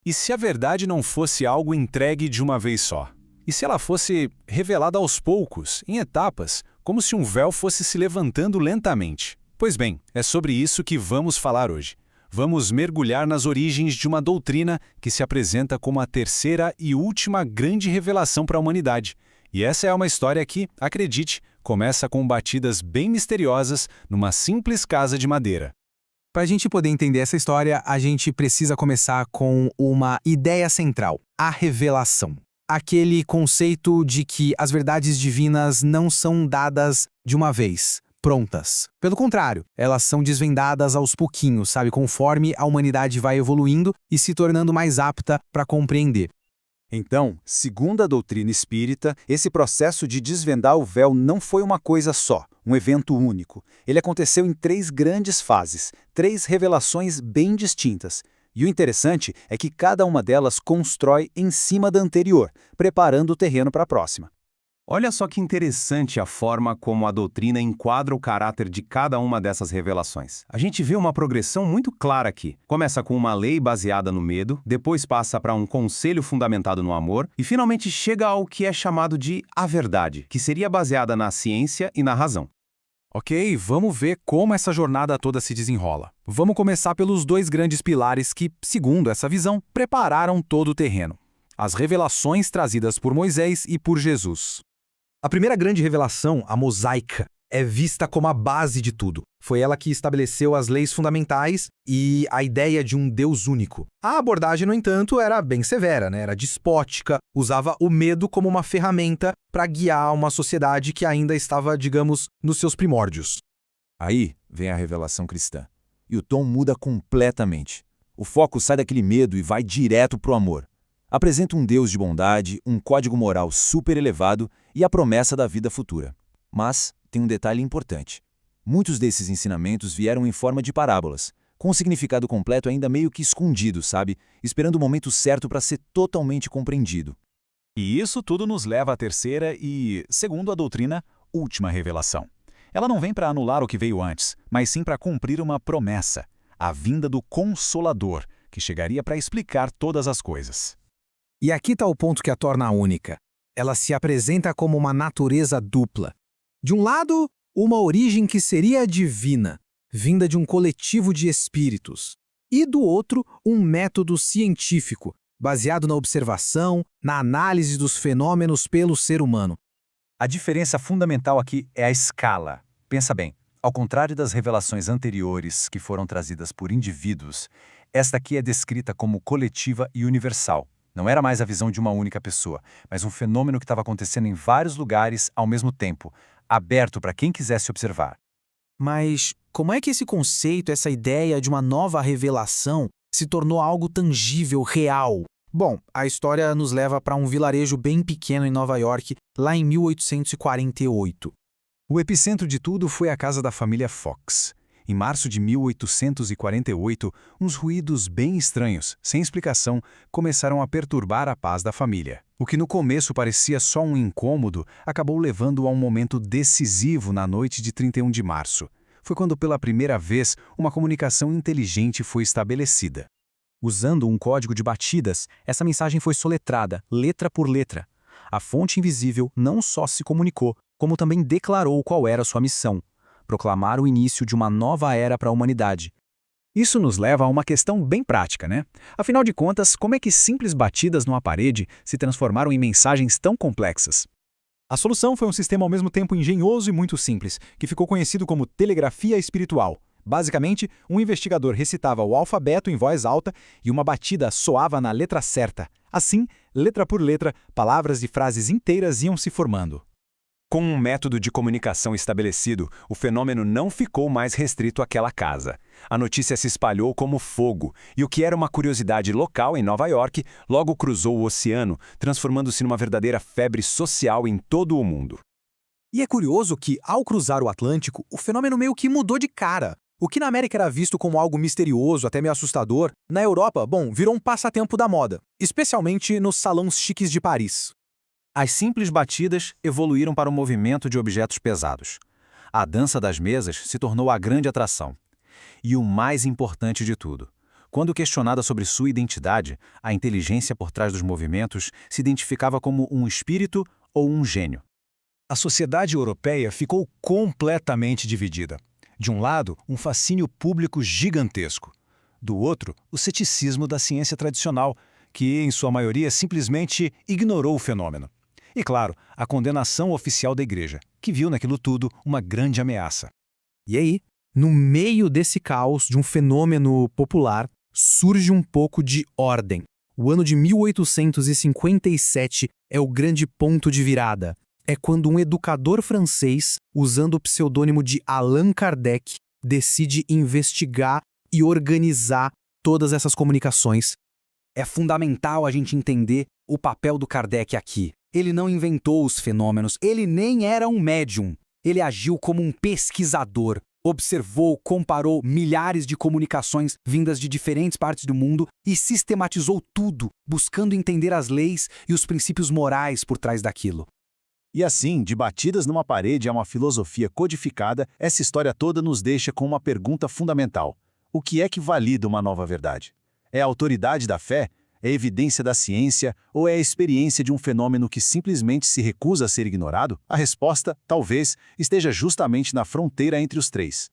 E se a verdade não fosse algo entregue de uma vez só? E se ela fosse revelada aos poucos, em etapas, como se um véu fosse se levantando lentamente? Pois bem, é sobre isso que vamos falar hoje. Vamos mergulhar nas origens de uma doutrina que se apresenta como a terceira e última grande revelação para a humanidade. E essa é uma história que, acredite, começa com batidas bem misteriosas numa simples casa de madeira. Para a gente poder entender essa história, a gente precisa começar com uma ideia central, a revelação. Aquele conceito de que as verdades divinas não são dadas de uma vez, prontas. Pelo contrário, elas são desvendadas aos pouquinhos, sabe, conforme a humanidade vai evoluindo e se tornando mais apta para compreender. Então, segundo a doutrina espírita, esse processo de desvendar o véu não foi uma coisa só, um evento único. Ele aconteceu em 3 grandes fases, 3 revelações bem distintas. E o interessante é que cada uma delas constrói em cima da anterior, preparando o terreno para a próxima. Olha só que interessante a forma como a doutrina enquadra o caráter de cada uma dessas revelações. A gente vê uma progressão muito clara aqui. Começa com uma lei baseada no medo, depois passa para um conselho fundamentado no amor e finalmente chega ao que é chamado de a verdade, que seria baseada na ciência e na razão. Ok, vamos ver como essa jornada toda se desenrola. Vamos começar pelos 2 grandes pilares que, segundo essa visão, prepararam todo o terreno. As revelações trazidas por Moisés e por Jesus. A primeira grande revelação, a mosaica, é vista como a base de tudo. Foi ela que estabeleceu as leis fundamentais e a ideia de um Deus único. A abordagem, no entanto, era bem severa, né? Era despótica, usava o medo como uma ferramenta para guiar uma sociedade que ainda estava, digamos, nos seus primórdios. Aí vem a revelação cristã. E o tom muda completamente. O foco sai daquele medo e vai direto para o amor. Apresenta um Deus de bondade, um código moral super elevado e a promessa da vida futura. Mas tem um detalhe importante. Muitos desses ensinamentos vieram em forma de parábolas, com um significado completo ainda meio que escondido, sabe? Esperando o momento certo para ser totalmente compreendido. E isso tudo nos leva à terceira e, segundo a doutrina, última revelação. Ela não vem para anular o que veio antes, mas sim para cumprir uma promessa, a vinda do Consolador, que chegaria para explicar todas as coisas. E aqui está o ponto que a torna única. Ela se apresenta como uma natureza dupla. De um lado, uma origem que seria divina, vinda de um coletivo de espíritos. E do outro, um método científico, baseado na observação, na análise dos fenômenos pelo ser humano. A diferença fundamental aqui é a escala. Pensa bem, ao contrário das revelações anteriores que foram trazidas por indivíduos, esta aqui é descrita como coletiva e universal. Não era mais a visão de uma única pessoa, mas um fenômeno que estava acontecendo em vários lugares ao mesmo tempo, aberto para quem quisesse observar. Mas como é que esse conceito, essa ideia de uma nova revelação, se tornou algo tangível, real? Bom, a história nos leva para um vilarejo bem pequeno em Nova York, lá em 1848. O epicentro de tudo foi a casa da família Fox. Em março de 1848, uns ruídos bem estranhos, sem explicação, começaram a perturbar a paz da família. O que no começo parecia só um incômodo, acabou levando a um momento decisivo na noite de 31 de março. Foi quando pela primeira vez uma comunicação inteligente foi estabelecida. Usando um código de batidas, essa mensagem foi soletrada, letra por letra. A fonte invisível não só se comunicou, como também declarou qual era sua missão: proclamar o início de uma nova era para a humanidade. Isso nos leva a uma questão bem prática, né? Afinal de contas, como é que simples batidas numa parede se transformaram em mensagens tão complexas? A solução foi um sistema ao mesmo tempo engenhoso e muito simples, que ficou conhecido como telegrafia espiritual. Basicamente, um investigador recitava o alfabeto em voz alta e uma batida soava na letra certa. Assim, letra por letra, palavras e frases inteiras iam se formando. Com um método de comunicação estabelecido, o fenômeno não ficou mais restrito àquela casa. A notícia se espalhou como fogo, e o que era uma curiosidade local em Nova York logo cruzou o oceano, transformando-se numa verdadeira febre social em todo o mundo. E é curioso que, ao cruzar o Atlântico, o fenômeno meio que mudou de cara. O que na América era visto como algo misterioso, até meio assustador, na Europa, virou um passatempo da moda, especialmente nos salões chiques de Paris. As simples batidas evoluíram para o movimento de objetos pesados. A dança das mesas se tornou a grande atração. E o mais importante de tudo, Quando questionada sobre sua identidade, a inteligência por trás dos movimentos se identificava como um espírito ou um gênio. A sociedade europeia ficou completamente dividida. De um lado, um fascínio público gigantesco. Do outro, o ceticismo da ciência tradicional, que, em sua maioria, simplesmente ignorou o fenômeno. E, claro, a condenação oficial da Igreja, que viu naquilo tudo uma grande ameaça. E aí, no meio desse caos de um fenômeno popular, surge um pouco de ordem. O ano de 1857 é o grande ponto de virada. É quando um educador francês, usando o pseudônimo de Allan Kardec, decide investigar e organizar todas essas comunicações. É fundamental a gente entender o papel do Kardec aqui. Ele não inventou os fenômenos, ele nem era um médium. Ele agiu como um pesquisador. Observou, comparou milhares de comunicações vindas de diferentes partes do mundo e sistematizou tudo, buscando entender as leis e os princípios morais por trás daquilo. E assim, de batidas numa parede a uma filosofia codificada, essa história toda nos deixa com uma pergunta fundamental. O que é que valida uma nova verdade? É a autoridade da fé? É a evidência da ciência? Ou é a experiência de um fenômeno que simplesmente se recusa a ser ignorado? A resposta, talvez, esteja justamente na fronteira entre os três.